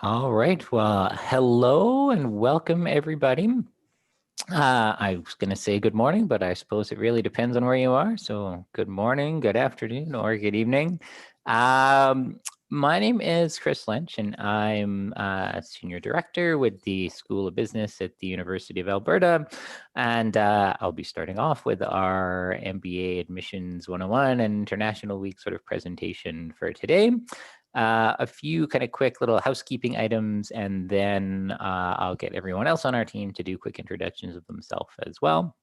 All right. Well, hello and welcome, everybody. I was going to say good morning, but I suppose it really depends on where you are. So good morning, good afternoon, or good evening. Um, my name is Chris Lynch, and I'm a senior director with the School of Business at the University of Alberta. And I'll be starting off with our MBA Admissions 101 and International Week sort of presentation for today. A few kind of quick little housekeeping items, and then I'll get everyone else on our team to do quick introductions of themselves as well.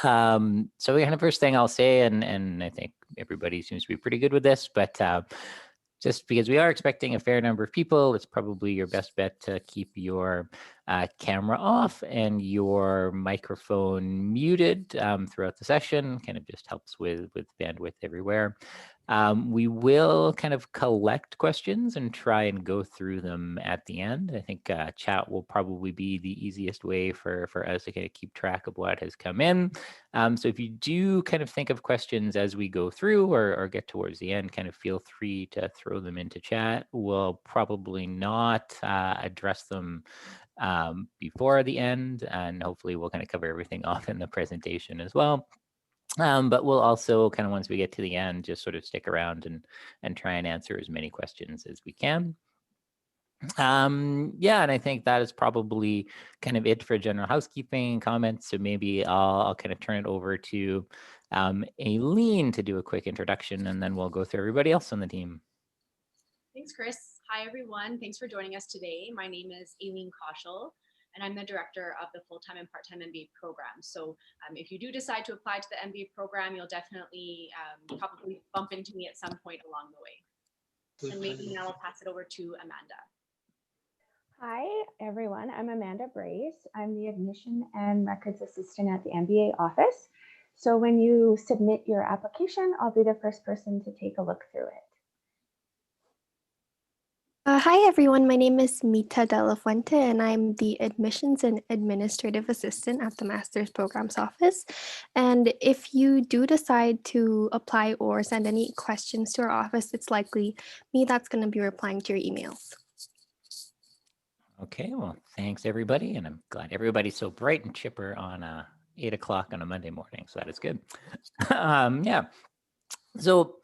So the kind of first thing I'll say, and I think everybody seems to be pretty good with this, but just because we are expecting a fair number of people, it's probably your best bet to keep your camera off and your microphone muted throughout the session. Kind of just helps with bandwidth everywhere. We will kind of collect questions and try and go through them at the end. I think chat will probably be the easiest way for us to kind of keep track of what has come in. So if you do kind of think of questions as we go through or get towards the end, kind of feel free to throw them into chat. We'll probably not address them before the end, and hopefully we'll kind of cover everything off in the presentation as well. But we'll also kind of, once we get to the end, just sort of stick around and try and answer as many questions as we can. Yeah, and I think that is probably kind of it for general housekeeping comments. So maybe I'll kind of turn it over to Aileen to do a quick introduction, and then we'll go through everybody else on the team. Thanks, Chris. Hi, everyone. Thanks for joining us today. My name is Aileen Kaushal, and I'm the director of the full-time and part-time MBA program. So if you do decide to apply to the MBA program, you'll definitely probably bump into me at some point along the way. And maybe now I'll pass it over to Amanda. Hi, everyone. I'm Amanda Brace. I'm the Admission and Records Assistant at the MBA office. So when you submit your application, I'll be the first person to take a look through it. Hi, everyone. My name is Mita De La Fuente, and I'm the Admissions and Administrative Assistant at the Master's Programs Office. And if you do decide to apply or send any questions to our office, it's likely me that's going to be replying to your emails. Okay, well, thanks, everybody. And I'm glad everybody's so bright and chipper on 8 o'clock on a Monday morning. So that is good. Yeah. So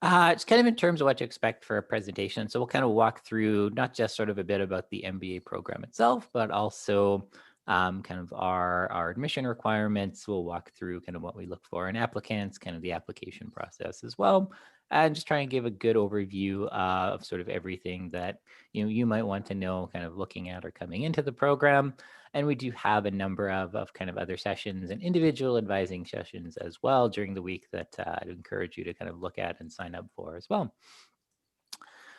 it's kind of in terms of what to expect for a presentation. So we'll kind of walk through not just sort of a bit about the MBA program itself, but also kind of our admission requirements. We'll walk through kind of what we look for in applicants, kind of the application process as well, and just try and give a good overview of sort of everything that you might want to know kind of looking at or coming into the program. And we do have a number of kind of other sessions and individual advising sessions as well during the week that I'd encourage you to kind of look at and sign up for as well.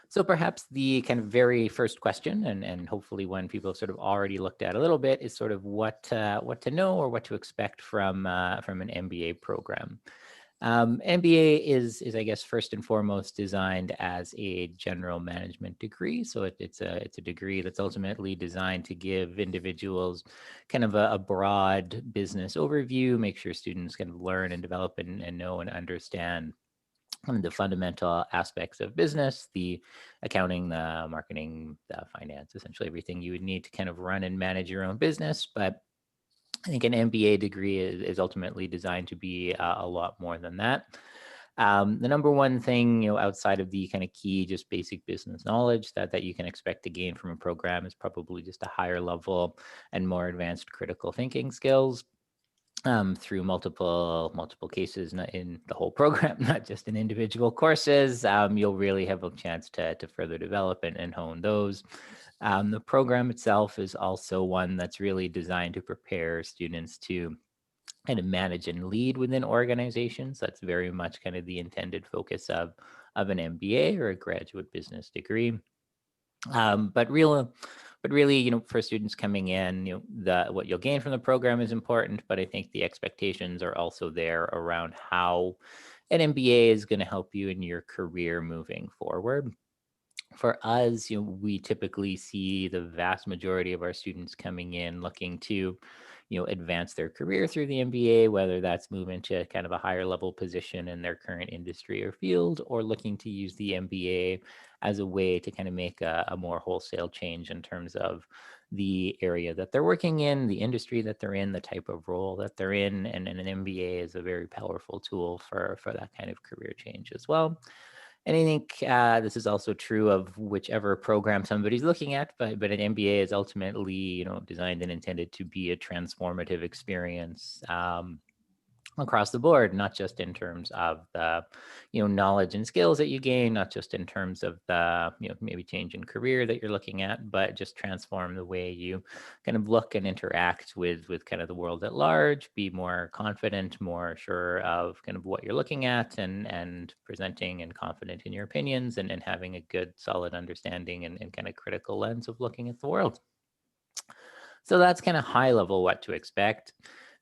So perhaps the kind of very first question, and hopefully one people have sort of already looked at a little bit, is sort of what to know or what to expect from an MBA program. MBA is I guess first and foremost designed as a general management degree. So it's a degree that's ultimately designed to give individuals kind of a broad business overview, make sure students can learn and develop and know and understand the fundamental aspects of business, the accounting, the marketing, the finance, essentially everything you would need to kind of run and manage your own business. But I think an MBA degree is ultimately designed to be a lot more than that. The number one thing, outside of the kind of key, just basic business knowledge that you can expect to gain from a program is probably just a higher level and more advanced critical thinking skills through multiple cases in the whole program, not just in individual courses. You'll really have a chance to further develop and hone those. The program itself is also one that's really designed to prepare students to kind of manage and lead within organizations. That's very much kind of the intended focus of an MBA or a graduate business degree. But really, for students coming in, what you'll gain from the program is important, but I think the expectations are also there around how an MBA is going to help you in your career moving forward. For us, we typically see the vast majority of our students coming in looking to, advance their career through the MBA, whether that's move into kind of a higher level position in their current industry or field, or looking to use the MBA as a way to kind of make a more wholesale change in terms of the area that they're working in, the industry that they're in, the type of role that they're in. And an MBA is a very powerful tool for that kind of career change as well. And I think this is also true of whichever program somebody's looking at, but an MBA is ultimately, designed and intended to be a transformative experience across the board, not just in terms of the, knowledge and skills that you gain, not just in terms of the, maybe change in career that you're looking at, but just transform the way you kind of look and interact with kind of the world at large, be more confident, more sure of kind of what you're looking at and presenting and confident in your opinions and having a good, solid understanding and kind of critical lens of looking at the world. So that's kind of high level what to expect.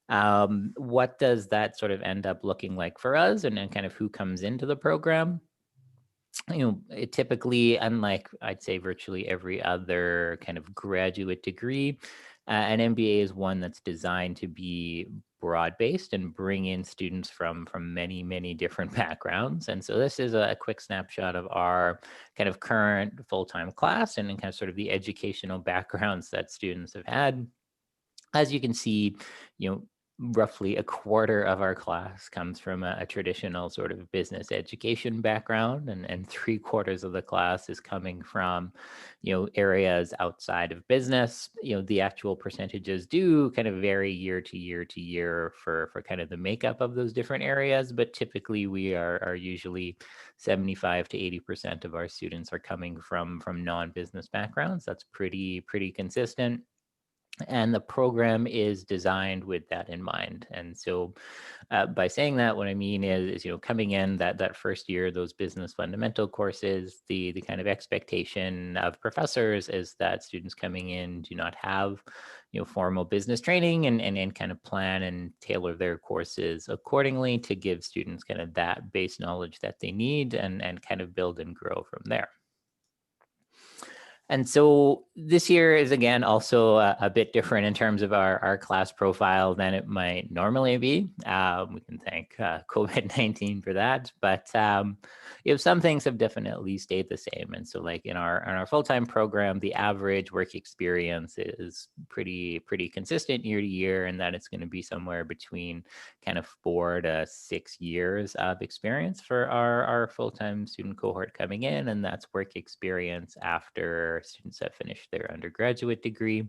What does that sort of end up looking like for us and kind of who comes into the program? It typically, unlike I'd say virtually every other kind of graduate degree, an MBA is one that's designed to be broad-based and bring in students from many different backgrounds. And so this is a quick snapshot of our kind of current full-time class and kind of sort of the educational backgrounds that students have had. As you can see, roughly a quarter of our class comes from a traditional sort of business education background, and 3/4 of the class is coming from, areas outside of business. The actual percentages do kind of vary year to year to year for kind of the makeup of those different areas, but typically we are usually 75 to 80% of our students are coming from non-business backgrounds. That's pretty consistent. And the program is designed with that in mind. And so by saying that, what I mean is coming in that first year, those business fundamental courses, the kind of expectation of professors is that students coming in do not have, formal business training and kind of plan and tailor their courses accordingly to give students kind of that base knowledge that they need and kind of build and grow from there. And so this year is, again, also a bit different in terms of our class profile than it might normally be. We can thank COVID-19 for that. But some things have definitely stayed the same. And so like in our full-time program, the average work experience is pretty consistent year to year, and that it's going to be somewhere between kind of 4 to 6 years of experience for our full-time student cohort coming in. And that's work experience after students have finished their undergraduate degree.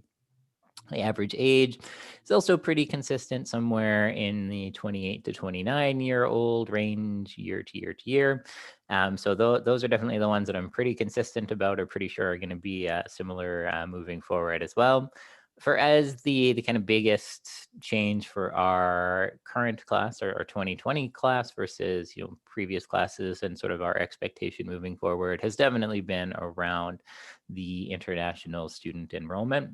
The average age is also pretty consistent, somewhere in the 28 to 29-year-old range, year to year to year. So those are definitely the ones that I'm pretty consistent about, or pretty sure are going to be similar moving forward as well. For as the kind of biggest change for our current class or 2020 class versus previous classes and sort of our expectation moving forward has definitely been around the international student enrollment.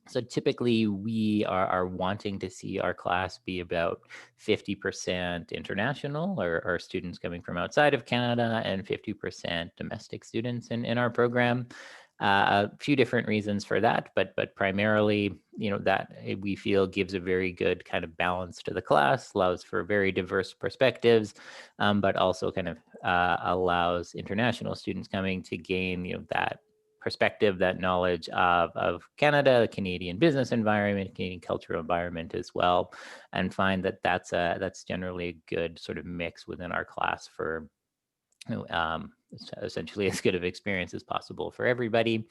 So typically we are wanting to see our class be about 50% international or students coming from outside of Canada and 50% domestic students in our program. A few different reasons for that, but primarily, that we feel gives a very good kind of balance to the class, allows for very diverse perspectives, but also kind of allows international students coming to gain, that perspective, that knowledge of Canada, the Canadian business environment, Canadian cultural environment as well, and find that that's generally a good sort of mix within our class for essentially as good of experience as possible for everybody.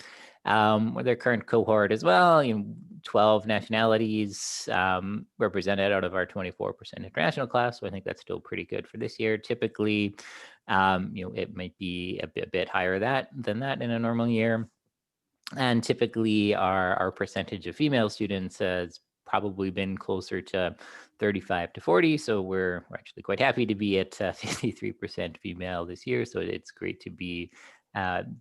With their current cohort as well, 12 nationalities represented out of our 24% international class. So I think that's still pretty good for this year. Typically, it might be a bit higher than that in a normal year. And typically our percentage of female students has probably been closer to 35 to 40. So we're actually quite happy to be at 53% female this year. So it's great to be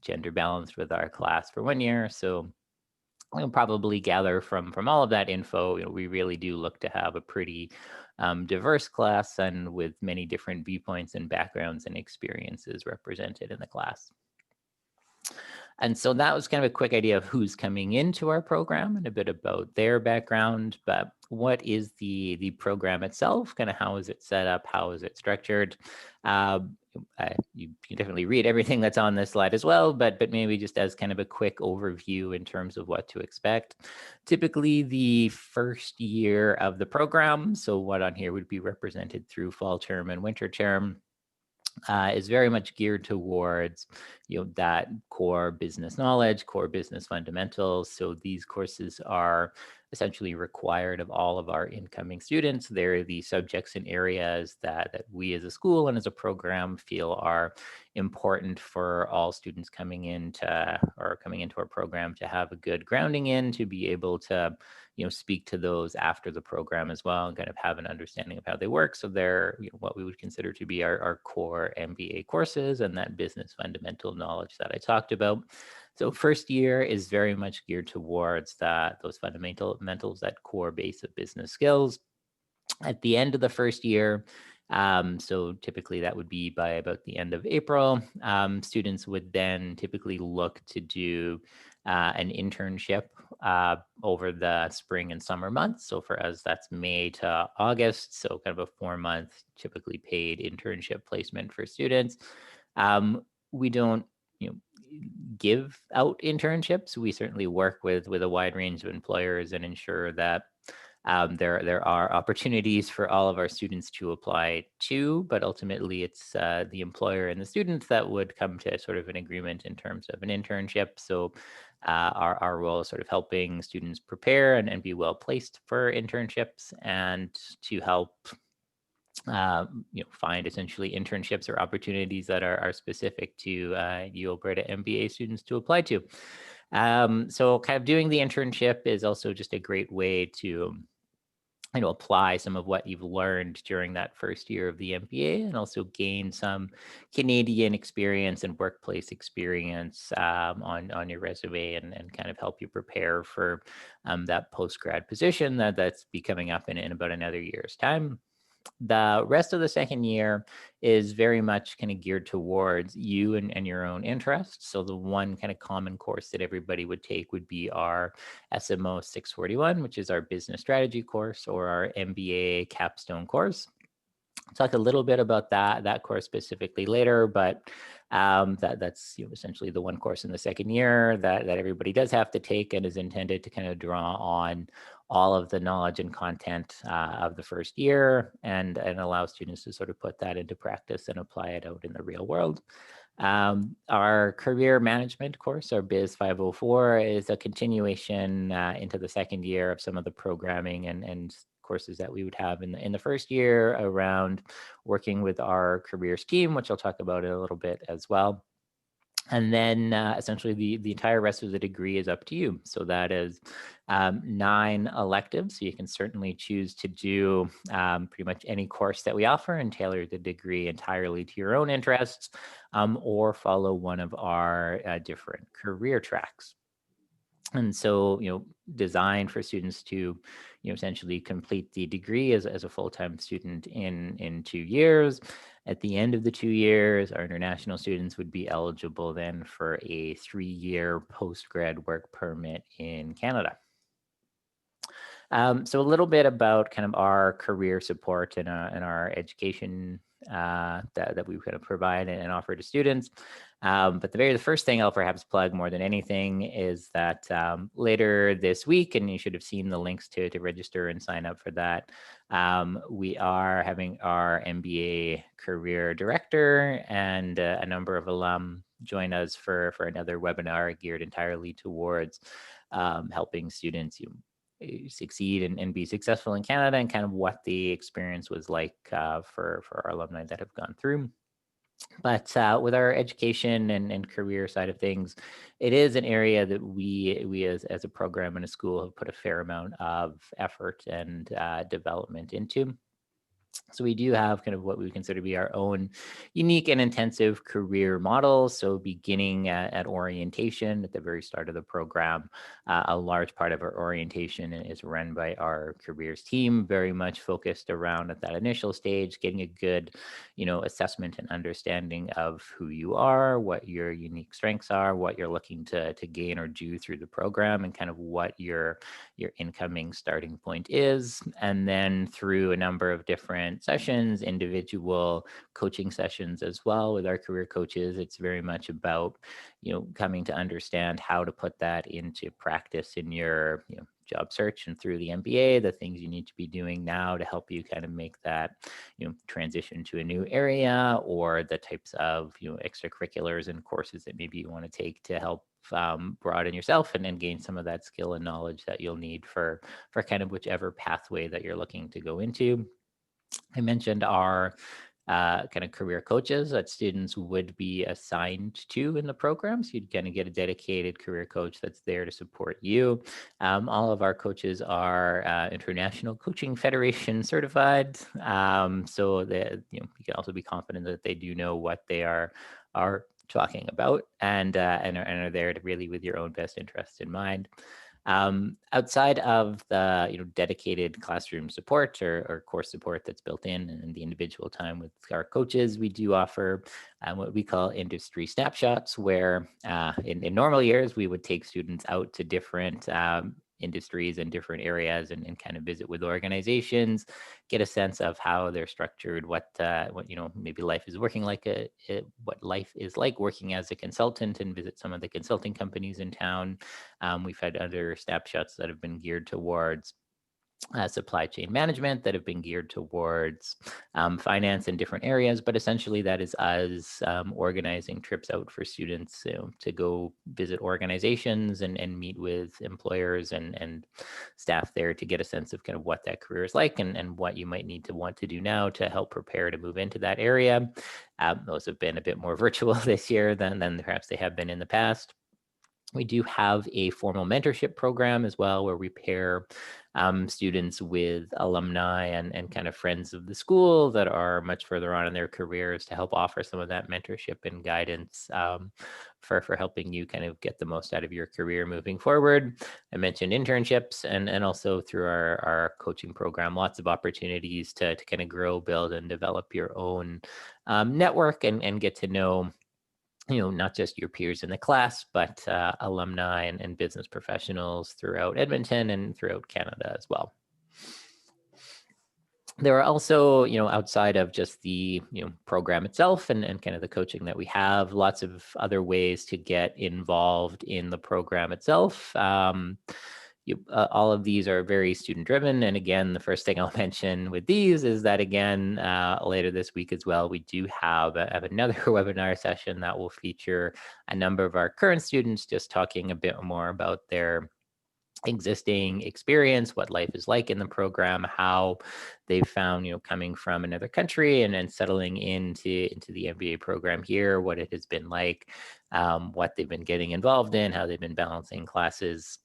gender balanced with our class for 1 year. So we'll probably gather from all of that info, we really do look to have a pretty diverse class and with many different viewpoints and backgrounds and experiences represented in the class. And so that was kind of a quick idea of who's coming into our program and a bit about their background, but what is the program itself? Kind of how is it set up? How is it structured? You can definitely read everything that's on this slide as well, but maybe just as kind of a quick overview in terms of what to expect. Typically the first year of the program, so what on here would be represented through fall term and winter term, is very much geared towards, that core business knowledge, core business fundamentals. So these courses are essentially required of all of our incoming students. They're the subjects and areas that we as a school and as a program feel are important for all students coming into our program to have a good grounding in, to be able to speak to those after the program as well and kind of have an understanding of how they work. So they're what we would consider to be our core MBA courses and that business fundamental knowledge that I talked about. So first year is very much geared towards those fundamentals, that core base of business skills. At the end of the first year, so typically that would be by about the end of April, students would then typically look to do an internship over the spring and summer months. So for us, that's May to August. So kind of a 4-month typically paid internship placement for students. We don't, give out internships. We certainly work with a wide range of employers and ensure that there are opportunities for all of our students to apply to, but ultimately it's the employer and the student that would come to sort of an agreement in terms of an internship. So our role is sort of helping students prepare and be well placed for internships and to help find essentially internships or opportunities that are specific to Alberta MBA students to apply to. So kind of doing the internship is also just a great way to apply some of what you've learned during that first year of the MBA and also gain some Canadian experience and workplace experience on your resume and kind of help you prepare for that post-grad position that's be coming up in about another year's time. The rest of the second year is very much kind of geared towards you and your own interests. So the one kind of common course that everybody would take would be our SMO 641, which is our business strategy course, or our MBA Capstone course. I'll talk a little bit about that course specifically later, but that's essentially the one course in the second year that everybody does have to take and is intended to kind of draw on all of the knowledge and content of the first year and allow students to sort of put that into practice and apply it out in the real world. Our career management course, our Biz 504, is a continuation into the second year of some of the programming and courses that we would have in the first year around working with our careers team, which I'll talk about in a little bit as well. And then essentially the entire rest of the degree is up to you. So that is 9 electives. So you can certainly choose to do pretty much any course that we offer and tailor the degree entirely to your own interests, or follow one of our different career tracks. And so, designed for students to, essentially complete the degree as a full-time student in 2 years. At the end of the 2 years, our international students would be eligible then for a 3-year post-grad work permit in Canada. So a little bit about kind of our career support and our education that we kind of provide and offer to students. But the first thing I'll perhaps plug more than anything is that later this week, and you should have seen the links to register and sign up for that, we are having our MBA career director and a number of alum join us for another webinar geared entirely towards helping students succeed and be successful in Canada, and kind of what the experience was like for our alumni that have gone through. But with our education and career side of things, it is an area that we as a program and a school have put a fair amount of effort and development into. So we do have kind of what we consider to be our own unique and intensive career model. So beginning at orientation at the very start of the program, a large part of our orientation is run by our careers team, very much focused around at that initial stage, getting a good, assessment and understanding of who you are, what your unique strengths are, what you're looking to gain or do through the program, and kind of what your incoming starting point is. And then through a number of different sessions, individual coaching sessions as well with our career coaches, it's very much about, coming to understand how to put that into practice in your, job search and through the MBA, the things you need to be doing now to help you kind of make that, transition to a new area, or the types of, extracurriculars and courses that maybe you want to take to help broaden yourself and gain some of that skill and knowledge that you'll need for kind of whichever pathway that you're looking to go into. I mentioned our kind of career coaches that students would be assigned to in the program. So you'd kind of get a dedicated career coach that's there to support you. All of our coaches are International Coaching Federation certified. So that, you can also be confident that they do know what they are talking about, and are there to really with your own best interests in mind. Outside of the dedicated classroom support or course support that's built in and the individual time with our coaches, we do offer what we call industry snapshots, where in normal years we would take students out to different industries and different areas and kind of visit with organizations, get a sense of how they're structured, what maybe life is working like, what life is like working as a consultant, and visit some of the consulting companies in town. We've had other snapshots that have been geared towards supply chain management, that have been geared towards finance in different areas, but essentially that is us organizing trips out for students to go visit organizations and meet with employers and staff there to get a sense of kind of what that career is like and what you might need to want to do now to help prepare to move into that area. Those have been a bit more virtual this year than perhaps they have been in the past. We do have a formal mentorship program as well, where we pair students with alumni and kind of friends of the school that are much further on in their careers to help offer some of that mentorship and guidance for helping you kind of get the most out of your career moving forward. I mentioned internships and also through our coaching program, lots of opportunities to kind of grow, build, and develop your own network and get to know not just your peers in the class, but alumni and business professionals throughout Edmonton and throughout Canada as well. There are also, outside of just the, program itself and kind of the coaching that we have, lots of other ways to get involved in the program itself. All of these are very student driven. And again, the first thing I'll mention with these is that, again, later this week as well, we do have another webinar session that will feature a number of our current students just talking a bit more about their existing experience, what life is like in the program, how they've found, coming from another country and then settling into the MBA program here, what it has been like, what they've been getting involved in, how they've been balancing classes.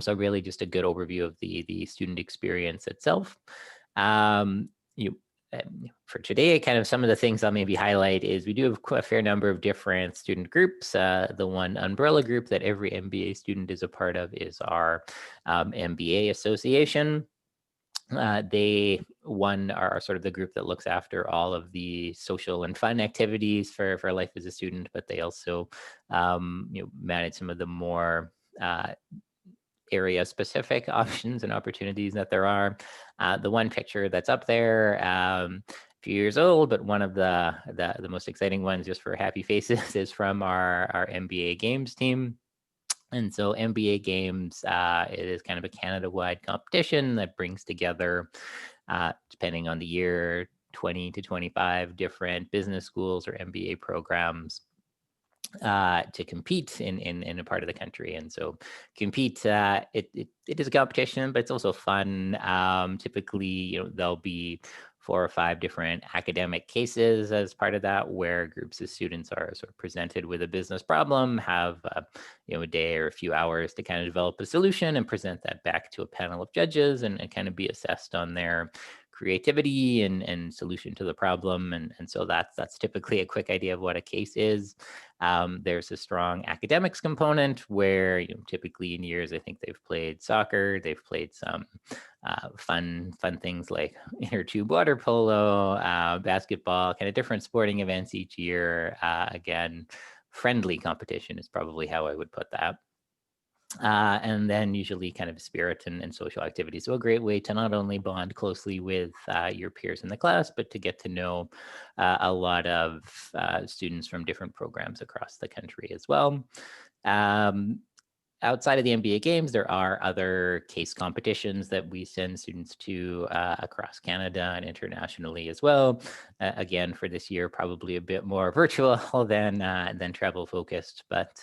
So really just a good overview of the student experience itself. For today, kind of some of the things I'll maybe highlight is we do have a fair number of different student groups. The one umbrella group that every MBA student is a part of is our MBA Association. They are sort of the group that looks after all of the social and fun activities for life as a student, but they also manage some of the more area specific options and opportunities that there are. The one picture that's up there, a few years old, but one of the most exciting ones just for happy faces is from our MBA Games team. And so MBA Games, it is kind of a Canada-wide competition that brings together, depending on the year, 20 to 25 different business schools or MBA programs to compete in a part of the country. And so compete, it is a competition, but it's also fun. Typically, there'll be 4 or 5 different academic cases as part of that, where groups of students are sort of presented with a business problem, have a day or a few hours to kind of develop a solution and present that back to a panel of judges and kind of be assessed on their creativity and solution to the problem. And so that's typically a quick idea of what a case is. There's a strong academics component where, typically in years, I think they've played soccer, they've played some fun things like inner tube water polo, basketball, kind of different sporting events each year. Again, friendly competition is probably how I would put that. And then usually kind of spirit and social activity. So a great way to not only bond closely with your peers in the class, but to get to know a lot of students from different programs across the country as well. Outside of the MBA games, there are other case competitions that we send students to across Canada and internationally as well. Again, for this year, probably a bit more virtual than travel focused, but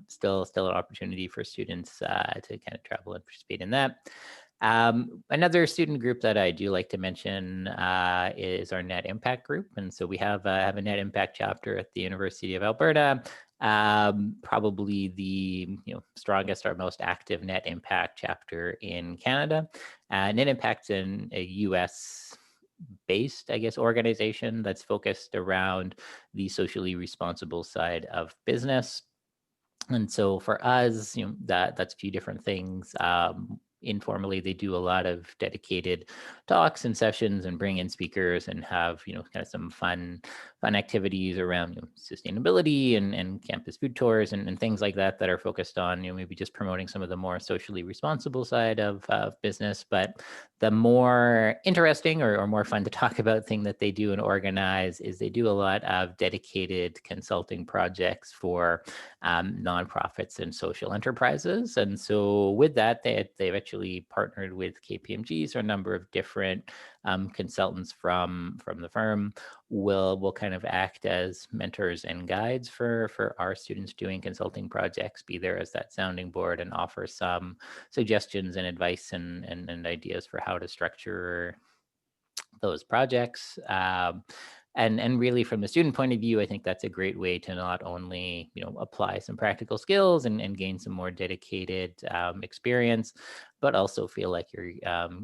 still an opportunity for students to kind of travel and participate in that. Another student group that I do like to mention is our Net Impact group. And so we have a Net Impact chapter at the University of Alberta. Probably the strongest or most active Net Impact chapter in Canada. Net Impact's in a US based, I guess, organization that's focused around the socially responsible side of business. And so for us, that's a few different things. Informally, they do a lot of dedicated talks and sessions and bring in speakers and have, kind of some fun activities around sustainability and campus food tours and things like that are focused on, maybe just promoting some of the more socially responsible side of business. But the more interesting or more fun to talk about thing that they do and organize is they do a lot of dedicated consulting projects for nonprofits and social enterprises. And so with that, they've actually partnered with KPMG, so a number of different consultants from the firm will kind of act as mentors and guides for our students doing consulting projects, be there as that sounding board and offer some suggestions and advice and ideas for how to structure those projects. And really from the student point of view, I think that's a great way to not only, apply some practical skills and gain some more dedicated experience, but also feel like you're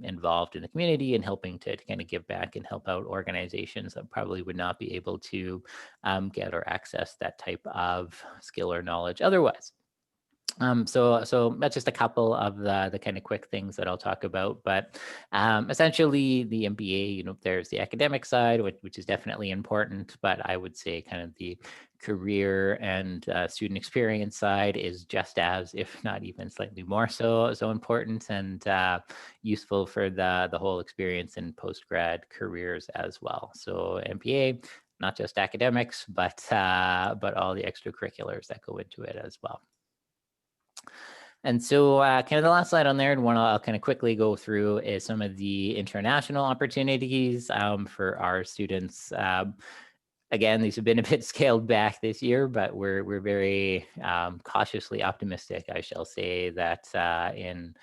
involved in the community and helping to kind of give back and help out organizations that probably would not be able to get or access that type of skill or knowledge otherwise. So that's just a couple of the kind of quick things that I'll talk about. But essentially, the MBA, there's the academic side, which is definitely important. But I would say kind of the career and student experience side is just as, if not even slightly more so important and useful for the whole experience in post-grad careers as well. So MBA, not just academics, but all the extracurriculars that go into it as well. And so kind of the last slide on there, and one I'll kind of quickly go through is some of the international opportunities for our students. Again, these have been a bit scaled back this year, but we're very cautiously optimistic, I shall say, that in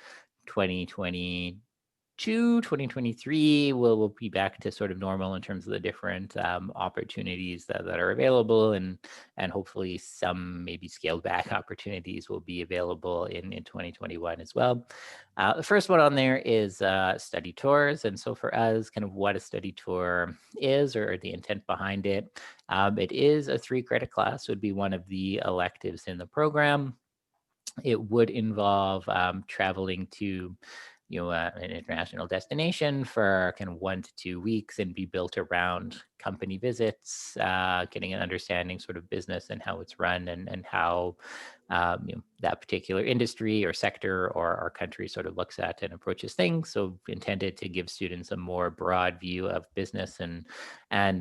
2023, we'll be back to sort of normal in terms of the different opportunities that are available, and hopefully some maybe scaled back opportunities will be available in 2021 as well. The first one on there is study tours. And so for us, kind of what a study tour is or the intent behind it, it is a 3-credit class, would be one of the electives in the program. It would involve traveling to an international destination for kind of 1 to 2 weeks and be built around company visits, getting an understanding sort of business and how it's run and how that particular industry or sector or our country sort of looks at and approaches things. So intended to give students a more broad view of business and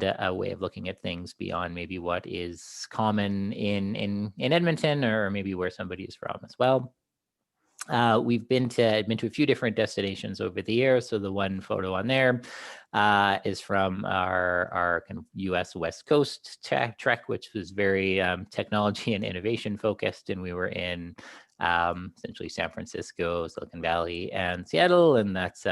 a way of looking at things beyond maybe what is common in Edmonton or maybe where somebody is from as well. We've been to a few different destinations over the years. So the one photo on there is from our kind of US West Coast trek, which was very technology and innovation focused. And we were in essentially San Francisco, Silicon Valley, and Seattle. And that's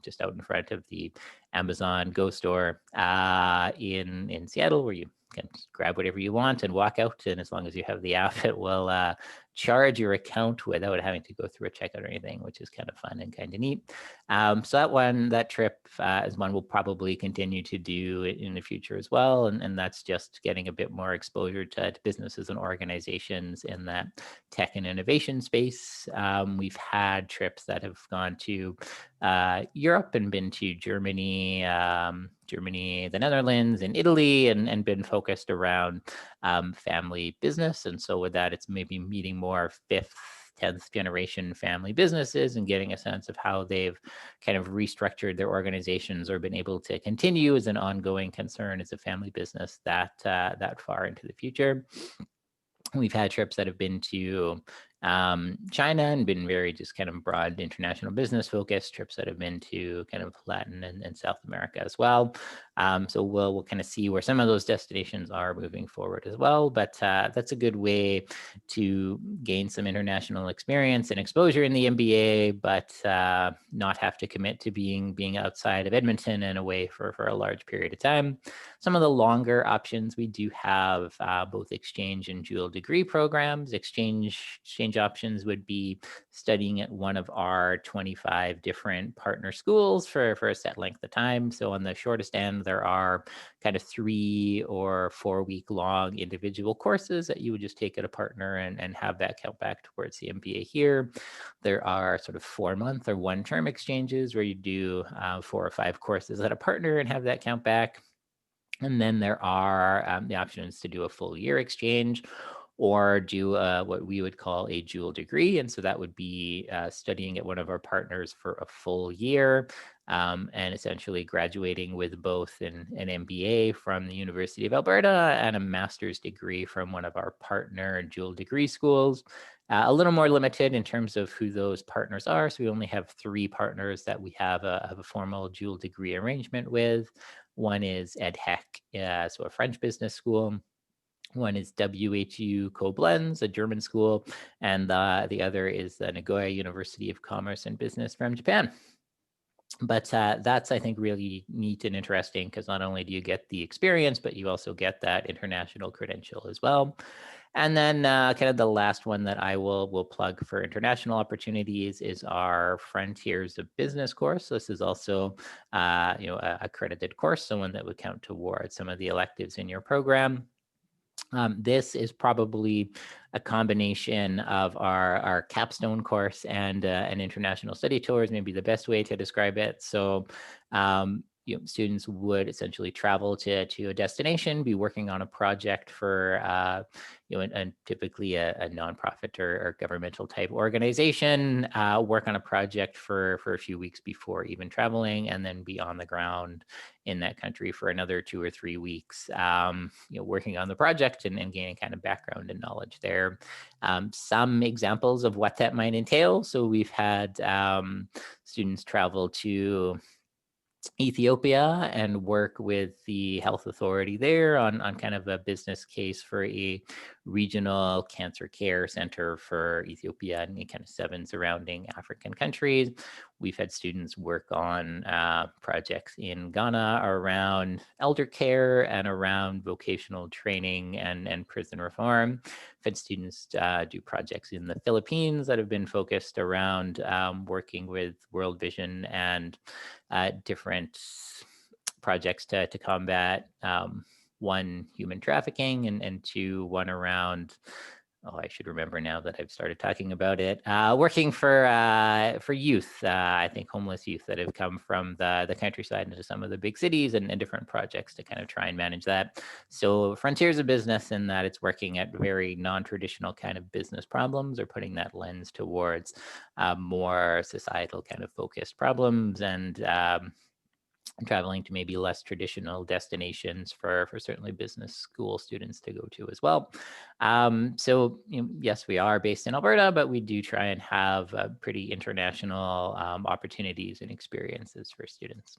just out in front of the Amazon Go store in Seattle, where you can grab whatever you want and walk out. And as long as you have the app, it will charge your account without having to go through a checkout or anything, which is kind of fun and kind of neat. So that trip is one we'll probably continue to do in the future as well. And that's just getting a bit more exposure to businesses and organizations in that tech and innovation space. We've had trips that have gone to Europe and been to Germany, the Netherlands, and Italy, and been focused around family business. And so with that, it's maybe meeting more 5th, 10th generation family businesses and getting a sense of how they've kind of restructured their organizations or been able to continue as an ongoing concern as a family business that far into the future. We've had trips that have been to China and been very just kind of broad international business focused, trips that have been to kind of Latin and South America as well. So we'll kind of see where some of those destinations are moving forward as well. But that's a good way to gain some international experience and exposure in the MBA, but not have to commit to being outside of Edmonton and away for a large period of time. Some of the longer options, we do have both exchange and dual degree programs. Exchange options would be studying at one of our 25 different partner schools for a set length of time. So on the shortest end, there are kind of 3 or 4 week long individual courses that you would just take at a partner and have that count back towards the MBA here. There are sort of 4-month or 1-term exchanges where you do 4 or 5 courses at a partner and have that count back. And then there are the options to do a full year exchange or do what we would call a dual degree. And so that would be studying at one of our partners for a full year and essentially graduating with both an MBA from the University of Alberta and a master's degree from one of our partner dual degree schools. A little more limited in terms of who those partners are. So we only have 3 partners that we have a formal dual degree arrangement with. One is EdHec, so a French business school. One is WHU Koblenz, a German school, and the other is the Nagoya University of Commerce and Business from Japan. But that's, I think, really neat and interesting because not only do you get the experience, but you also get that international credential as well. And then kind of the last one that I will plug for international opportunities is our Frontiers of Business course. This is also a accredited course, so one that would count towards some of the electives in your program. This is probably a combination of our capstone course and an international study tour is maybe the best way to describe it. So students would essentially travel to a destination, be working on a project for and typically a nonprofit or governmental type organization, work on a project for a few weeks before even traveling, and then be on the ground in that country for another 2 or 3 weeks, working on the project and gaining kind of background and knowledge there. Some examples of what that might entail. So we've had students travel to Ethiopia and work with the health authority there on kind of a business case for a regional cancer care center for Ethiopia and kind of 7 surrounding African countries. We've had students work on projects in Ghana around elder care and around vocational training and prison reform. We've had students do projects in the Philippines that have been focused around working with World Vision and different projects to combat 1, human trafficking, and 2, one around, I should remember now that I've started talking about it, working for youth, I think homeless youth that have come from the countryside into some of the big cities and different projects to kind of try and manage that. So Frontiers of Business in that it's working at very non-traditional kind of business problems or putting that lens towards more societal kind of focused problems and traveling to maybe less traditional destinations for certainly business school students to go to as well. So yes, we are based in Alberta, but we do try and have pretty international opportunities and experiences for students.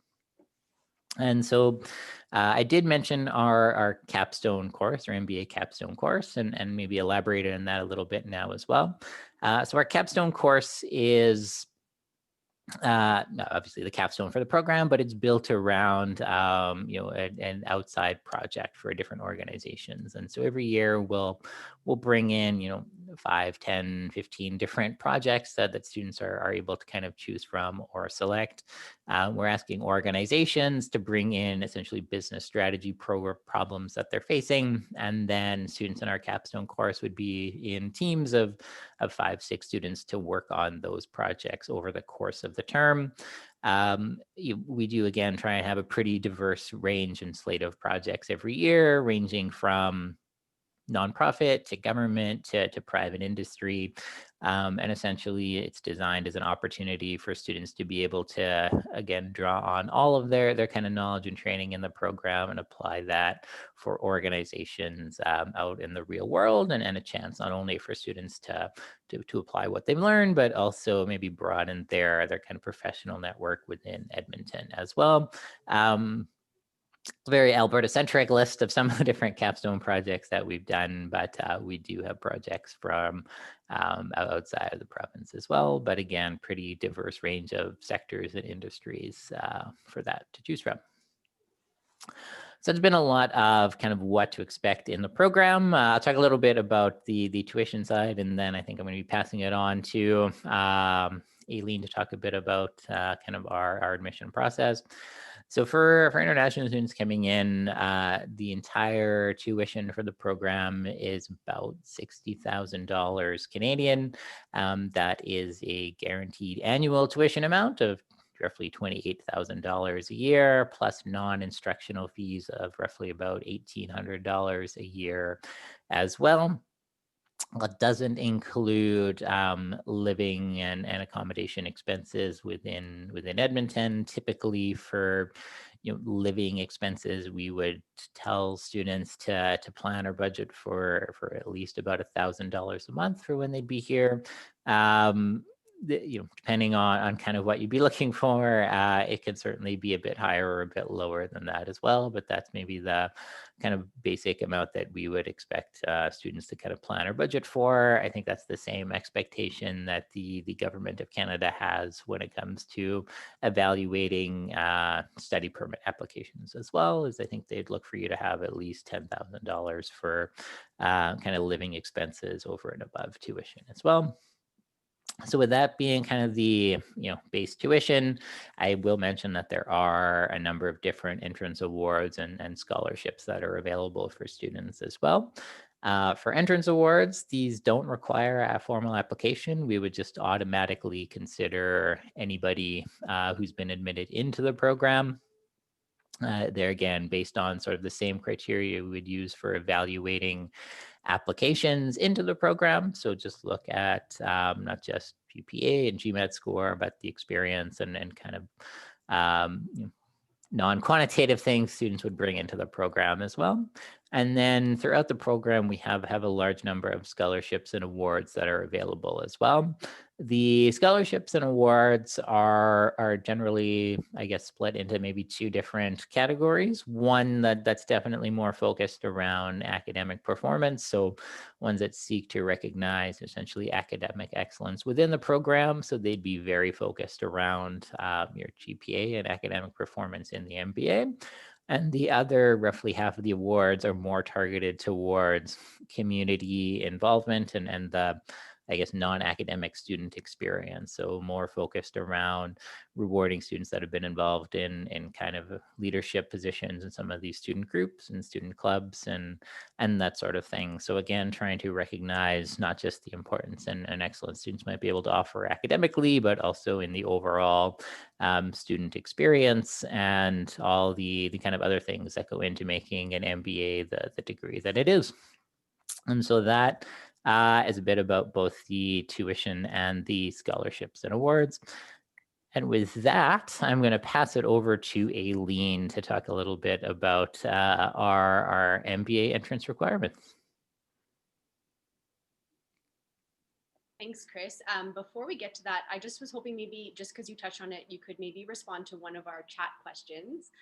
And so I did mention our capstone course, or MBA capstone course, and maybe elaborate on that a little bit now as well. So our capstone course is obviously the capstone for the program, but it's built around, an outside project for different organizations. And so every year we'll bring in, 5, 10, 15 different projects that students are able to kind of choose from or select. We're asking organizations to bring in essentially business strategy problems that they're facing. And then students in our capstone course would be in teams of 5, 6 students to work on those projects over the course of the term. We do, again, try and have a pretty diverse range and slate of projects every year, ranging from nonprofit to government to private industry. And essentially it's designed as an opportunity for students to be able to, again, draw on all of their kind of knowledge and training in the program and apply that for organizations out in the real world, and a chance not only for students to apply what they've learned, but also maybe broaden their kind of professional network within Edmonton as well. Very Alberta-centric list of some of the different capstone projects that we've done, but we do have projects from outside of the province as well. But again, pretty diverse range of sectors and industries for that to choose from. So there's been a lot of kind of what to expect in the program. I'll talk a little bit about the tuition side, and then I think I'm going to be passing it on to Aileen to talk a bit about kind of our admission process. So for international students coming in, the entire tuition for the program is about $60,000 Canadian. That is a guaranteed annual tuition amount of roughly $28,000 a year, plus non-instructional fees of roughly about $1,800 a year as well. That doesn't include living and accommodation expenses within Edmonton. Typically for living expenses, we would tell students to plan or budget for at least about $1,000 a month for when they'd be here. Depending on kind of what you'd be looking for, it could certainly be a bit higher or a bit lower than that as well. But that's maybe the kind of basic amount that we would expect students to kind of plan or budget for. I think that's the same expectation that the government of Canada has when it comes to evaluating study permit applications as well, as I think they'd look for you to have at least $10,000 for kind of living expenses over and above tuition as well. So with that being kind of the base tuition, I will mention that there are a number of different entrance awards and scholarships that are available for students as well. For entrance awards, these don't require a formal application. We would just automatically consider anybody who's been admitted into the program. They're, again, based on sort of the same criteria we would use for evaluating applications into the program. So just look at not just GPA and GMAT score, but the experience and kind of non-quantitative things students would bring into the program as well. And then throughout the program, we have a large number of scholarships and awards that are available as well. The scholarships and awards are generally, I guess, split into maybe 2 different categories. One that's definitely more focused around academic performance. So ones that seek to recognize essentially academic excellence within the program. So they'd be very focused around your GPA and academic performance in the MBA. And the other roughly half of the awards are more targeted towards community involvement and the, I guess, non-academic student experience. So more focused around rewarding students that have been involved in kind of leadership positions in some of these student groups and student clubs and that sort of thing. So again, trying to recognize not just the importance and excellence students might be able to offer academically, but also in the overall student experience and all the kind of other things that go into making an MBA the degree that it is. And so that is a bit about both the tuition and the scholarships and awards. And with that, I'm going to pass it over to Aileen to talk a little bit about our MBA entrance requirements. Thanks, Chris. Before we get to that, I just was hoping maybe, just because you touched on it, you could maybe respond to one of our chat questions.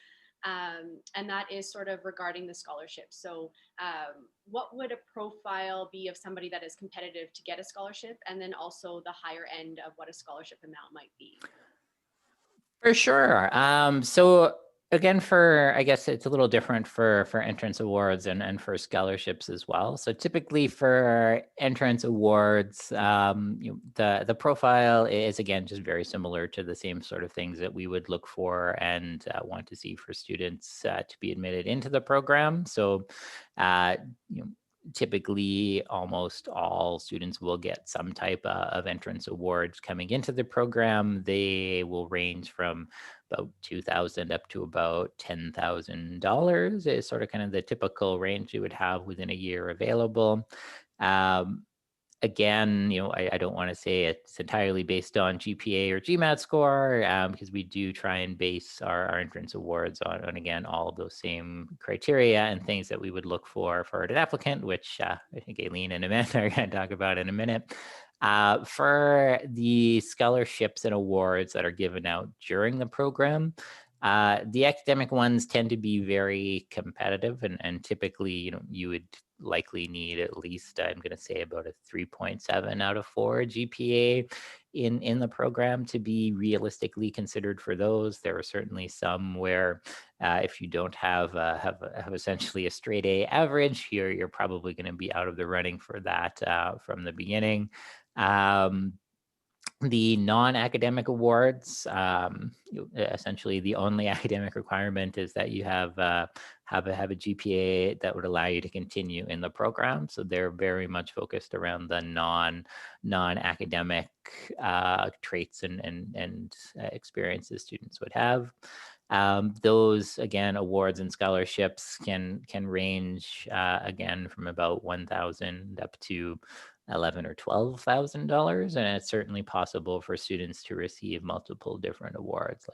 And that is sort of regarding the scholarship. So what would a profile be of somebody that is competitive to get a scholarship, and then also the higher end of what a scholarship amount might be? For sure. So again, I guess it's a little different for entrance awards and for scholarships as well. So typically for entrance awards, the profile is again just very similar to the same sort of things that we would look for and want to see for students to be admitted into the program. So typically almost all students will get some type of entrance awards coming into the program. They will range from about $2,000 up to about $10,000 is sort of kind of the typical range you would have within a year available. Again, I don't want to say it's entirely based on GPA or GMAT score, because we do try and base our entrance awards on, again, all of those same criteria and things that we would look for an applicant, which I think Aileen and Amanda are going to talk about in a minute. For the scholarships and awards that are given out during the program, the academic ones tend to be very competitive, and typically, you would likely need at least, I'm going to say, about a 3.7 out of 4 GPA in the program to be realistically considered for those. There are certainly some where if you don't have essentially a straight A average, you're probably going to be out of the running for that from the beginning. The non-academic awards, essentially the only academic requirement is that you have a GPA that would allow you to continue in the program. So they're very much focused around the non-academic traits and experiences students would have. Those, again, awards and scholarships can range again from about $1,000 up to $11,000 or $12,000, and it's certainly possible for students to receive multiple different awards.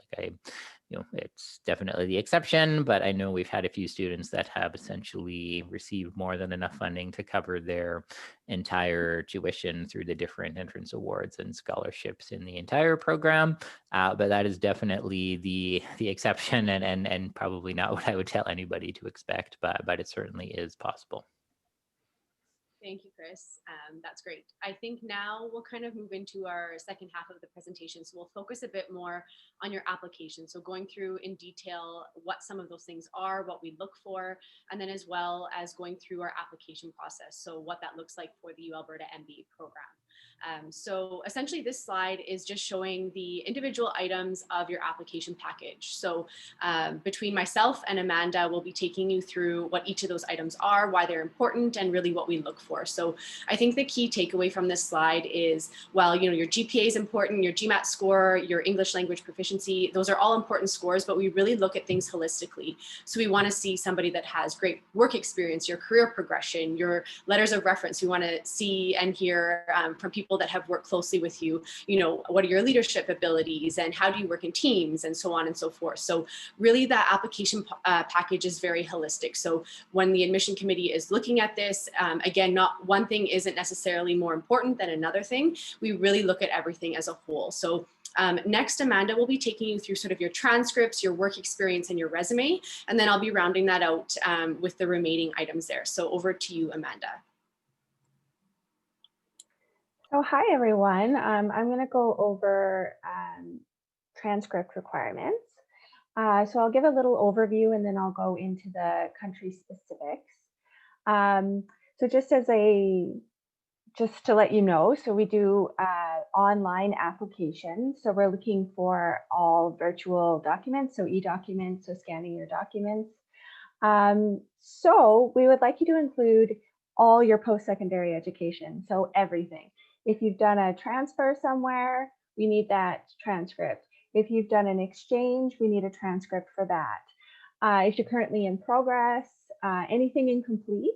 It's definitely the exception, but I know we've had a few students that have essentially received more than enough funding to cover their entire tuition through the different entrance awards and scholarships in the entire program. But that is definitely the exception, and probably not what I would tell anybody to expect, but it certainly is possible. Thank you, Chris. That's great. I think now we'll kind of move into our second half of the presentation. So we'll focus a bit more on your application. So going through in detail what some of those things are, what we look for, and then as well as going through our application process. So what that looks like for the U Alberta MBA program. So essentially this slide is just showing the individual items of your application package. So between myself and Amanda, we'll be taking you through what each of those items are, why they're important, and really what we look for. So I think the key takeaway from this slide is, while your GPA is important, your GMAT score, your English language proficiency, those are all important scores, but we really look at things holistically. So we want to see somebody that has great work experience, your career progression, your letters of reference. We want to see and hear from people that have worked closely with you, what are your leadership abilities and how do you work in teams and so on and so forth. So really that application package is very holistic. So when the admission committee is looking at this, again, not one thing isn't necessarily more important than another thing. We really look at everything as a whole. So next, Amanda will be taking you through sort of your transcripts, your work experience, and your resume, and then I'll be rounding that out with the remaining items there. So over to you, Amanda. So hi, everyone. I'm going to go over transcript requirements. So I'll give a little overview and then I'll go into the country specifics. So just to let you know, so we do online application. So we're looking for all virtual documents, so e-documents, so scanning your documents. So we would like you to include all your post-secondary education, so everything. If you've done a transfer somewhere, we need that transcript. If you've done an exchange, we need a transcript for that. If you're currently in progress, anything incomplete.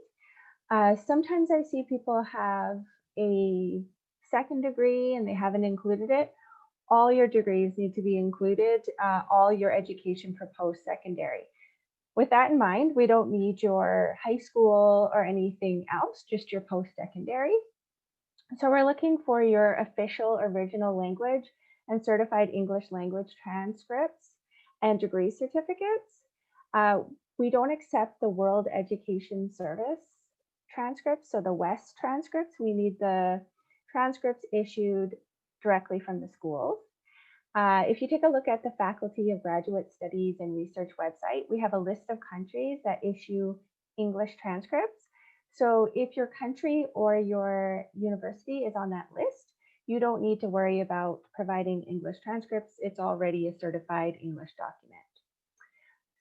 Sometimes I see people have a second degree and they haven't included it. All your degrees need to be included, all your education for post-secondary. With that in mind, we don't need your high school or anything else, just your post-secondary. So we're looking for your official original language and certified English language transcripts and degree certificates. We don't accept the World Education Service transcripts, so the WEST transcripts. We need the transcripts issued directly from the schools. If you take a look at the Faculty of Graduate Studies and Research website, we have a list of countries that issue English transcripts. So if your country or your university is on that list, you don't need to worry about providing English transcripts. It's already a certified English document.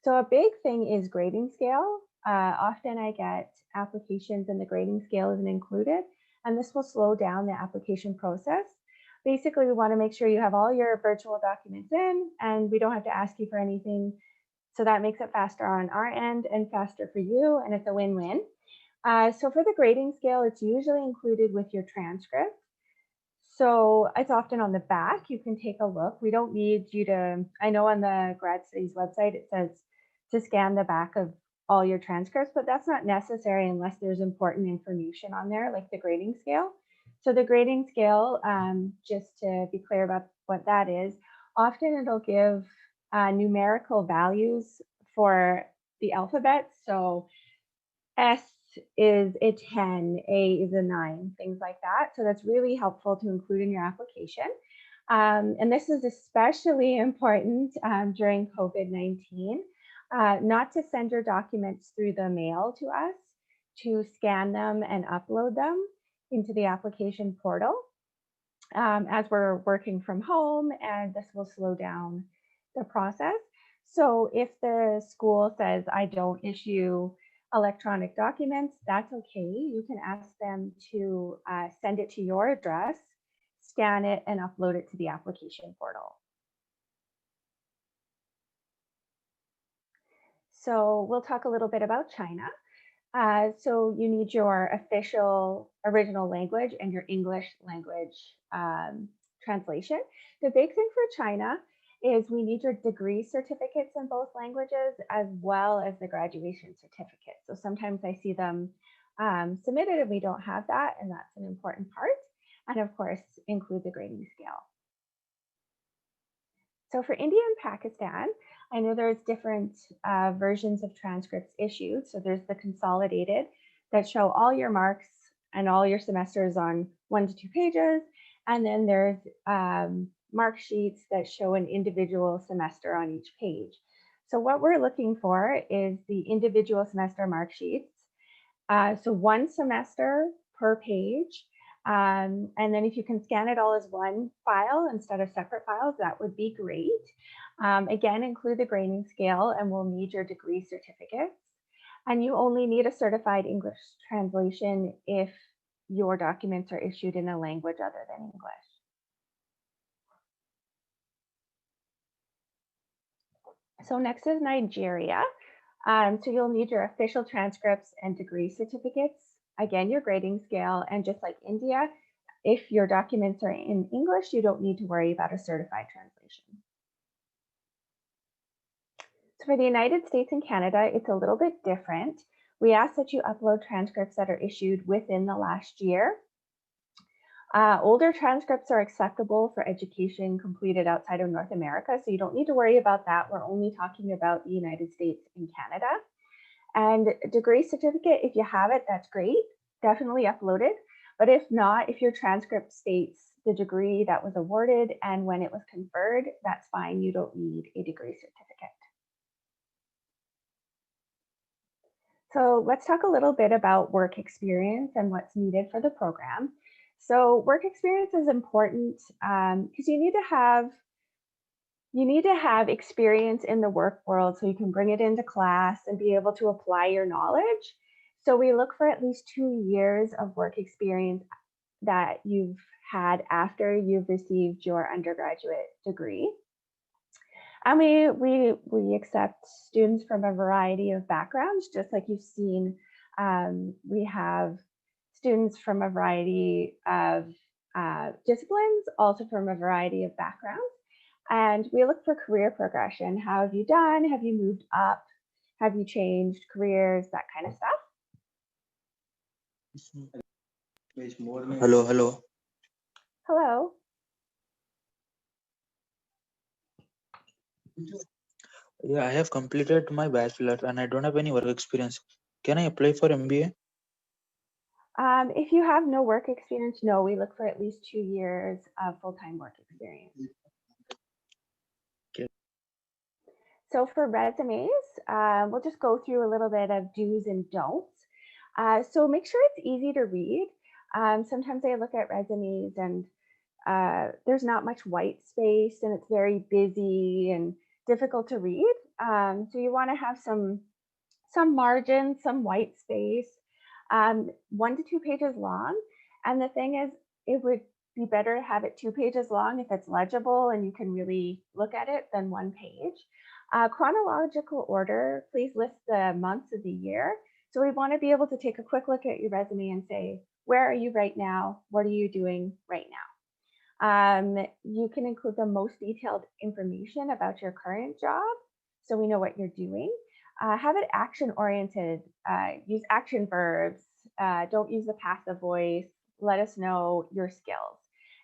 So a big thing is grading scale. Often I get applications and the grading scale isn't included, and this will slow down the application process. Basically, we want to make sure you have all your virtual documents in and we don't have to ask you for anything. So that makes it faster on our end and faster for you, and it's a win-win. So for the grading scale, it's usually included with your transcript. So it's often on the back. You can take a look. We don't need you to, I know on the grad studies website, it says to scan the back of all your transcripts, but that's not necessary unless there's important information on there, like the grading scale. So the grading scale, just to be clear about what that is, often it'll give numerical values for the alphabet. So S is a 10, A is a 9, things like that. So that's really helpful to include in your application. And this is especially important during COVID-19, not to send your documents through the mail to us, to scan them and upload them into the application portal as we're working from home, and this will slow down the process. So if the school says, I don't issue electronic documents, that's okay. You can ask them to send it to your address, scan it, and upload it to the application portal. So we'll talk a little bit about China. So you need your official original language and your English language translation. The big thing for China is we need your degree certificates in both languages as well as the graduation certificate. So sometimes I see them submitted and we don't have that, and that's an important part. And of course, include the grading scale. So for India and Pakistan, I know there's different versions of transcripts issued. So there's the consolidated that show all your marks and all your semesters on 1 to 2 pages. And then there's mark sheets that show an individual semester on each page. So what we're looking for is the individual semester mark sheets. So 1 semester per page. And then if you can scan it all as one file instead of separate files, that would be great. Again, include the grading scale, and we'll need your degree certificates. And you only need a certified English translation if your documents are issued in a language other than English. So next is Nigeria. So you'll need your official transcripts and degree certificates. Again, your grading scale, and just like India, if your documents are in English, you don't need to worry about a certified translation. So for the United States and Canada, it's a little bit different. We ask that you upload transcripts that are issued within the last year. Older transcripts are acceptable for education completed outside of North America, so you don't need to worry about that. We're only talking about the United States and Canada. And degree certificate, if you have it, that's great. Definitely upload it. But if not, if your transcript states the degree that was awarded and when it was conferred, that's fine. You don't need a degree certificate. So let's talk a little bit about work experience and what's needed for the program. So work experience is important because you need to have experience in the work world so you can bring it into class and be able to apply your knowledge. So we look for at least 2 years of work experience that you've had after you've received your undergraduate degree. And we accept students from a variety of backgrounds, just like you've seen. We have students from a variety of disciplines, also from a variety of backgrounds. And we look for career progression. How have you done? Have you moved up? Have you changed careers? That kind of stuff. Hello. Hello. Yeah, I have completed my bachelor and I don't have any work experience. Can I apply for MBA? If you have no work experience, no, we look for at least 2 years of full-time work experience. So for resumes, we'll just go through a little bit of do's and don'ts. So make sure it's easy to read. Sometimes I look at resumes and there's not much white space and it's very busy and difficult to read. So you want to have some margin, some white space, 1 to 2 pages long. And the thing is, it would be better to have it 2 pages long if it's legible and you can really look at it than 1 page. Chronological order, please list the months of the year. So we want to be able to take a quick look at your resume and say, where are you right now? What are you doing right now? You can include the most detailed information about your current job so we know what you're doing. Have it action oriented, use action verbs, don't use the passive voice, let us know your skills.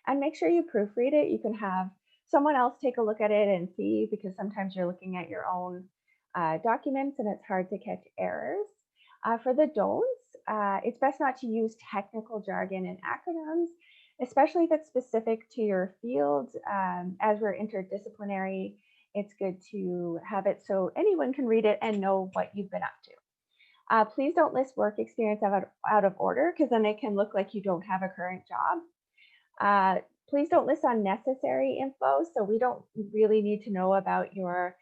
And make sure you proofread it. You can have someone else take a look at it and see, because sometimes you're looking at your own documents and it's hard to catch errors. For the don'ts, it's best not to use technical jargon and acronyms, especially if it's specific to your field. As we're interdisciplinary, it's good to have it so anyone can read it and know what you've been up to. Please don't list work experience out of order, because then it can look like you don't have a current job. Please don't list unnecessary info. So we don't really need to know about your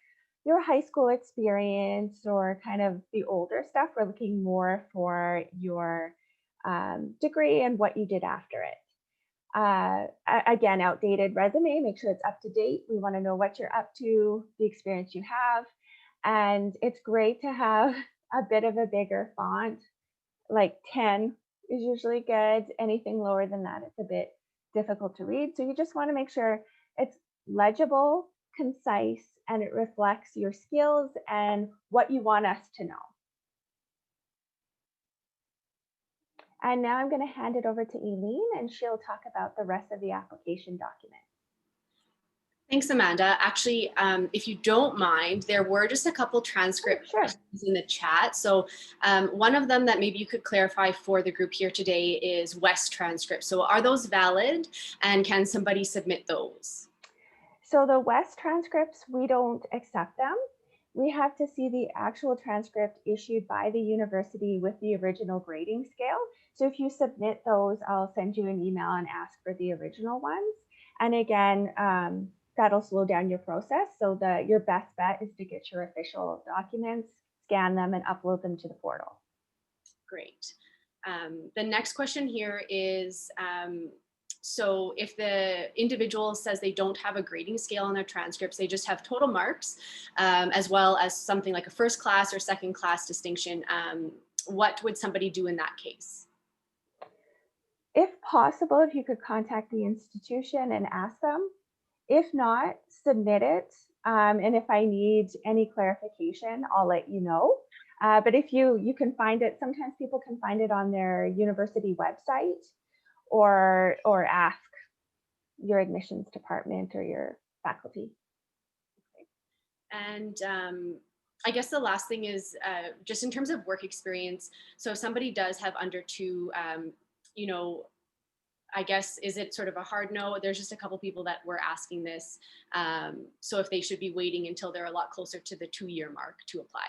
high school experience or kind of the older stuff. We're looking more for your degree and what you did after it. Again, outdated resume, make sure it's up to date. We want to know what you're up to, the experience you have. And it's great to have a bit of a bigger font, like 10 is usually good. Anything lower than that, it's a bit difficult to read. So you just want to make sure it's legible, concise, and it reflects your skills and what you want us to know. And now I'm going to hand it over to Eileen, and she'll talk about the rest of the application document. Thanks, Amanda. Actually, if you don't mind, there were just a couple transcript questions in the chat. So one of them that maybe you could clarify for the group here today is West transcripts. So are those valid, and can somebody submit those? So the West transcripts, we don't accept them. We have to see the actual transcript issued by the university with the original grading scale. So if you submit those, I'll send you an email and ask for the original ones. And again, that'll slow down your process. So your best bet is to get your official documents, scan them, and upload them to the portal. Great. The next question here is, so if the individual says they don't have a grading scale on their transcripts, they just have total marks, as well as something like a first class or second class distinction, what would somebody do in that case? If possible, if you could contact the institution and ask them. If not, submit it. And if I need any clarification, I'll let you know. But if you can find it, sometimes people can find it on their university website, or ask your admissions department or your faculty. And I guess the last thing is just in terms of work experience. So if somebody does have under 2, you know, I guess, is it sort of a hard no? There's just a couple people that were asking this. So if they should be waiting until they're a lot closer to the 2-year mark to apply.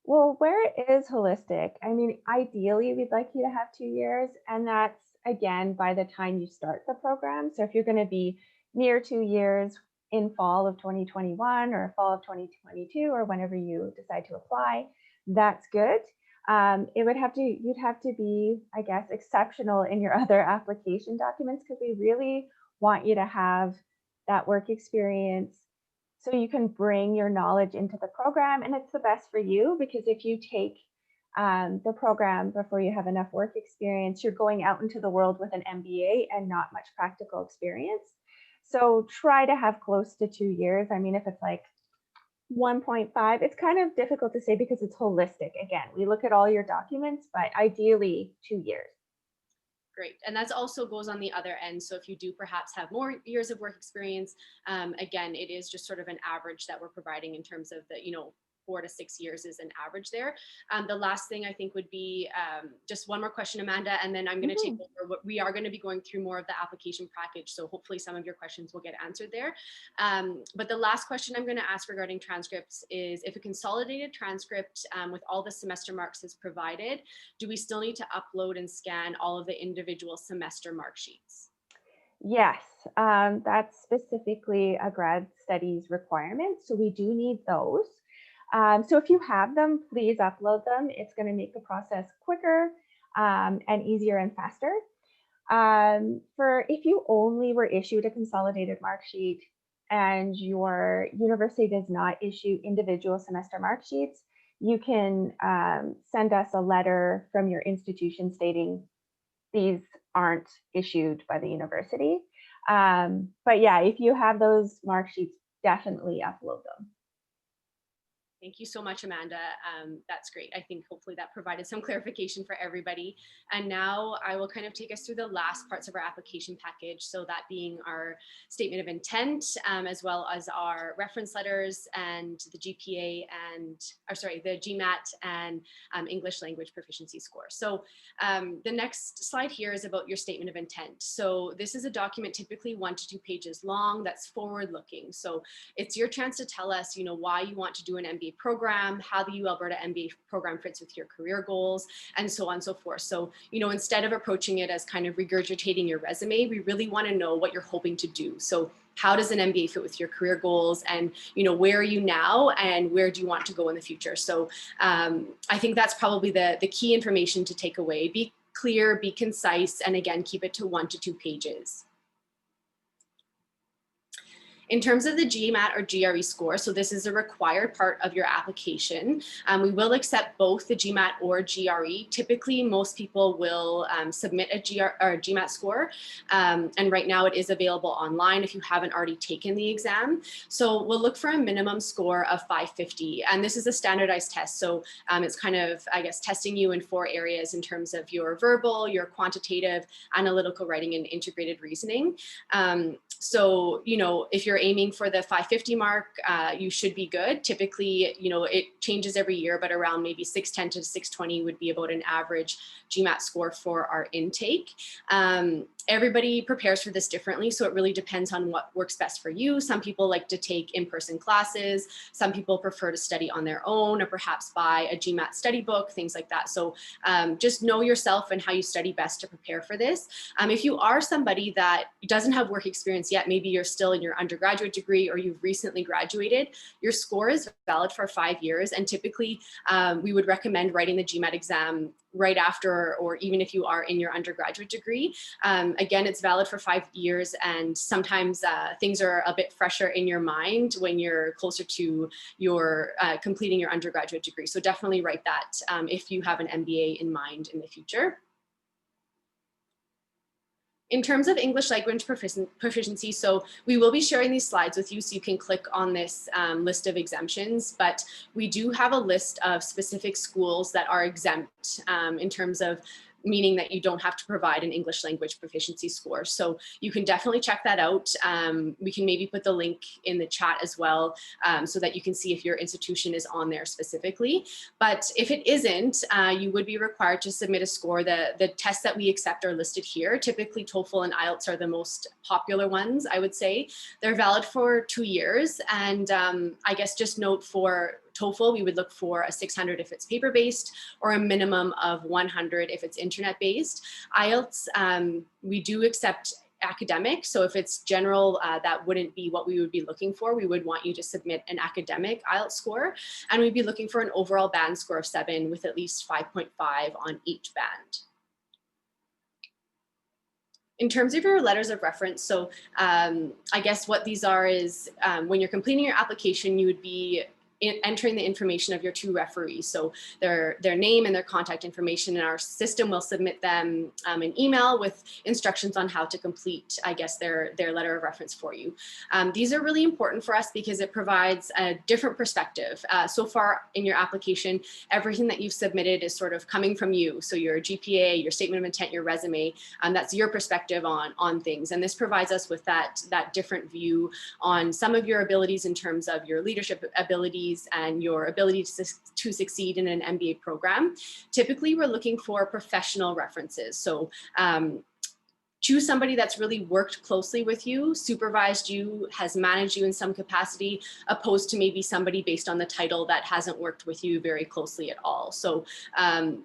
Well, where it is holistic, I mean, ideally, we'd like you to have 2 years, and that's, again, by the time you start the program. So if you're going to be near 2 years in fall of 2021 or fall of 2022, or whenever you decide to apply, that's good. You'd have to be, I guess, exceptional in your other application documents, because we really want you to have that work experience so you can bring your knowledge into the program. And it's the best for you, because if you take the program before you have enough work experience, you're going out into the world with an MBA and not much practical experience. So try to have close to 2 years. I mean, if it's like 1.5, it's kind of difficult to say because it's holistic. Again, we look at all your documents, but ideally 2 years. Great. And that also goes on the other end. So if you do perhaps have more years of work experience, again, it is just sort of an average that we're providing in terms of the, you know, 4 to 6 years is an average there. The last thing I think would be just one more question, Amanda, and then I'm going to take over. What we are going to be going through more of the application package, so hopefully some of your questions will get answered there. But the last question I'm going to ask regarding transcripts is, if a consolidated transcript with all the semester marks is provided, do we still need to upload and scan all of the individual semester mark sheets? Yes, that's specifically a grad studies requirement. So we do need those. So if you have them, please upload them. It's going to make the process quicker and easier and faster. For if you only were issued a consolidated mark sheet and your university does not issue individual semester mark sheets, you can send us a letter from your institution stating these aren't issued by the university. But yeah, if you have those mark sheets, definitely upload them. Thank you so much, Amanda. That's great. I think hopefully that provided some clarification for everybody. And now I will kind of take us through the last parts of our application package. So that being our statement of intent, as well as our reference letters and the GPA and, the GMAT and English language proficiency score. So the next slide here is about your statement of intent. So this is a document typically 1 to 2 pages long that's forward looking. So it's your chance to tell us, why you want to do an MBA program, how the Alberta MBA program fits with your career goals, and so on and so forth. So, instead of approaching it as kind of regurgitating your resume, we really want to know what you're hoping to do. So how does an MBA fit with your career goals, and, where are you now and where do you want to go in the future? So I think that's probably the key information to take away. Be clear, be concise, and again, keep it to 1 to 2 pages. In terms of the GMAT or GRE score, so this is a required part of your application. We will accept both the GMAT or GRE. Typically, most people will submit a GMAT score, and right now it is available online if you haven't already taken the exam. So we'll look for a minimum score of 550, and this is a standardized test. So it's kind of, testing you in 4 areas in terms of your verbal, your quantitative, analytical writing, and integrated reasoning. So, if you're aiming for the 550 mark, you should be good. Typically, it changes every year, but around maybe 610 to 620 would be about an average GMAT score for our intake. Everybody prepares for this differently, so it really depends on what works best for you. Some people like to take in-person classes. Some people prefer to study on their own, or perhaps buy a GMAT study book, things like that. So just know yourself and how you study best to prepare for this. If you are somebody that doesn't have work experience yet, maybe you're still in your undergraduate degree or you've recently graduated, your score is valid for 5 years. And typically we would recommend writing the GMAT exam right after, or even if you are in your undergraduate degree. Again, it's valid for 5 years, and sometimes things are a bit fresher in your mind when you're closer to your completing your undergraduate degree. So definitely write that if you have an MBA in mind in the future. In terms of English language proficiency, so we will be sharing these slides with you so you can click on this list of exemptions, but we do have a list of specific schools that are exempt in terms of meaning that you don't have to provide an English language proficiency score. So you can definitely check that out. We can maybe put the link in the chat as well so that you can see if your institution is on there specifically. But if it isn't, you would be required to submit a score. The tests that we accept are listed here. Typically TOEFL and IELTS are the most popular ones, I would say. They're valid for 2 years. And just note for TOEFL, we would look for a 600 if it's paper-based, or a minimum of 100 if it's internet-based. IELTS, we do accept academic. So if it's general, that wouldn't be what we would be looking for. We would want you to submit an academic IELTS score, and we'd be looking for an overall band score of 7 with at least 5.5 on each band. In terms of your letters of reference, so what these are is when you're completing your application, you would be entering the information of your 2 referees. So their name and their contact information, and our system will submit them an email with instructions on how to complete, their letter of reference for you. These are really important for us because it provides a different perspective. So far in your application, everything that you've submitted is sort of coming from you. So your GPA, your statement of intent, your resume, that's your perspective on things. And this provides us with that different view on some of your abilities in terms of your leadership abilities, capabilities and your ability to succeed in an MBA program, typically we're looking for professional references. So choose somebody that's really worked closely with you, supervised you, has managed you in some capacity, opposed to maybe somebody based on the title that hasn't worked with you very closely at all. So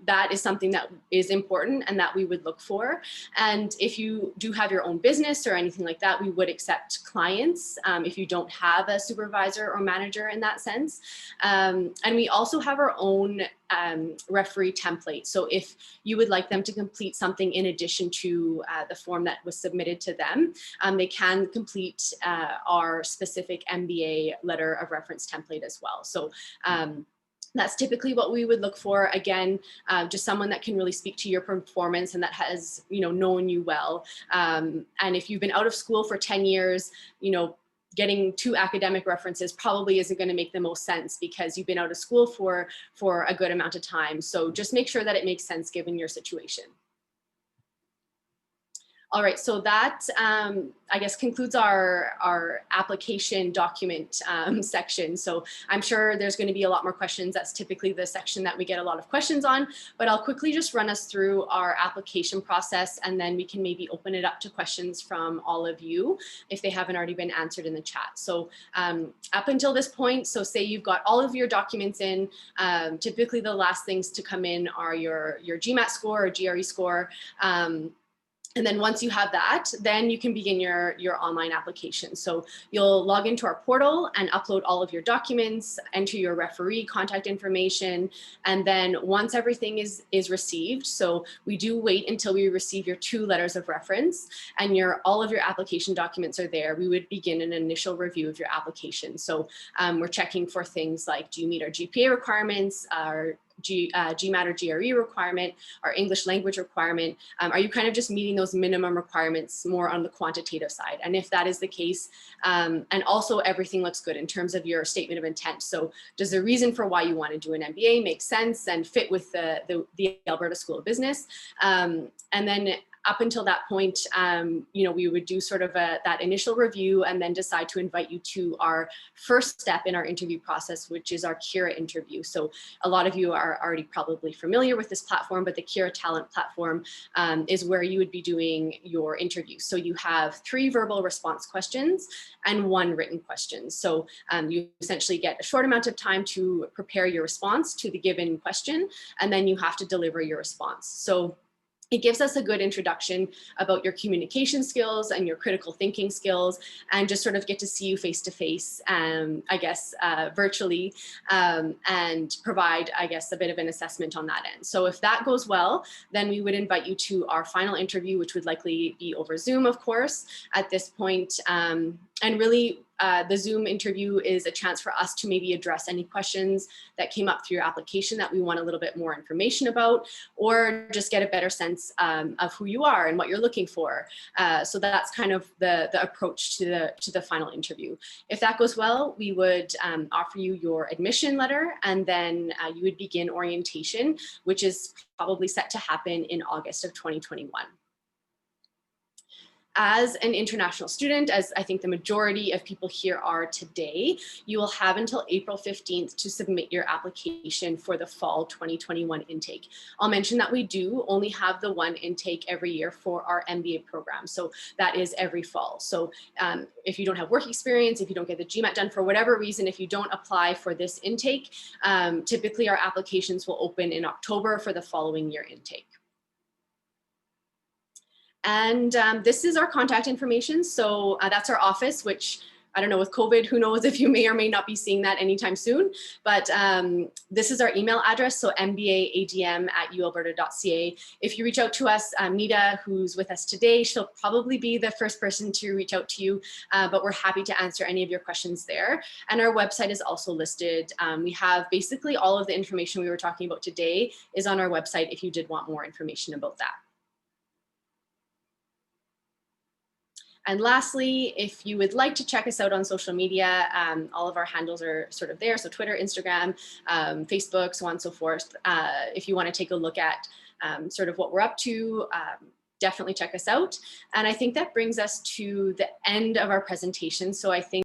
that is something that is important and that we would look for. And if you do have your own business or anything like that, we would accept clients if you don't have a supervisor or manager in that sense. And we also have our own referee template. So if you would like them to complete something in addition to the form that was submitted to them, they can complete our specific MBA letter of reference template as well. So that's typically what we would look for. Again, just someone that can really speak to your performance and that has, known you well. And if you've been out of school for 10 years, getting 2 academic references probably isn't going to make the most sense because you've been out of school for a good amount of time. So just make sure that it makes sense given your situation. All right, so that I guess concludes our application document section. So I'm sure there's going to be a lot more questions. That's typically the section that we get a lot of questions on, but I'll quickly just run us through our application process, and then we can maybe open it up to questions from all of you if they haven't already been answered in the chat. So up until this point, so say you've got all of your documents in, typically the last things to come in are your GMAT score or GRE score. And then once you have that, then you can begin your online application. So you'll log into our portal and upload all of your documents, enter your referee contact information. And then once everything is received, so we do wait until we receive your 2 letters of reference and all of your application documents are there, we would begin an initial review of your application. So we're checking for things like, do you meet our GPA requirements, our GMAT or GRE requirement, our English language requirement? Are you kind of just meeting those minimum requirements more on the quantitative side? And if that is the case, and also everything looks good in terms of your statement of intent. So does the reason for why you want to do an MBA make sense and fit with the Alberta School of Business? And then up until that point, we would do sort of that initial review and then decide to invite you to our first step in our interview process, which is our Kira interview. So a lot of you are already probably familiar with this platform, but the Kira Talent platform is where you would be doing your interview. So you have 3 verbal response questions and 1 written question. So you essentially get a short amount of time to prepare your response to the given question, and then you have to deliver your response. So it gives us a good introduction about your communication skills and your critical thinking skills, and just sort of get to see you face to face, I guess, virtually, and provide, I guess, a bit of an assessment on that end. So if that goes well, then we would invite you to our final interview, which would likely be over Zoom, of course, at this point. And really, the Zoom interview is a chance for us to maybe address any questions that came up through your application that we want a little bit more information about, or just get a better sense of who you are and what you're looking for. So that's kind of the approach to the final interview. If that goes well, we would offer you your admission letter, and then you would begin orientation, which is probably set to happen in August of 2021. As an international student, as I think the majority of people here are today, you will have until April 15th to submit your application for the fall 2021 intake. I'll mention that we do only have the 1 intake every year for our MBA program. So that is every fall. So if you don't have work experience, if you don't get the GMAT done for whatever reason, if you don't apply for this intake, typically our applications will open in October for the following year intake. And this is our contact information. So that's our office, which I don't know, with COVID, who knows if you may or may not be seeing that anytime soon. But this is our email address, so mbaadm@ualberta.ca. If you reach out to us, Nita, who's with us today, she'll probably be the first person to reach out to you, but we're happy to answer any of your questions there. And our website is also listed. We have basically all of the information we were talking about today is on our website if you did want more information about that. And lastly, if you would like to check us out on social media, all of our handles are sort of there. So Twitter, Instagram, Facebook, so on and so forth. If you want to take a look at sort of what we're up to, definitely check us out. And I think that brings us to the end of our presentation. So I think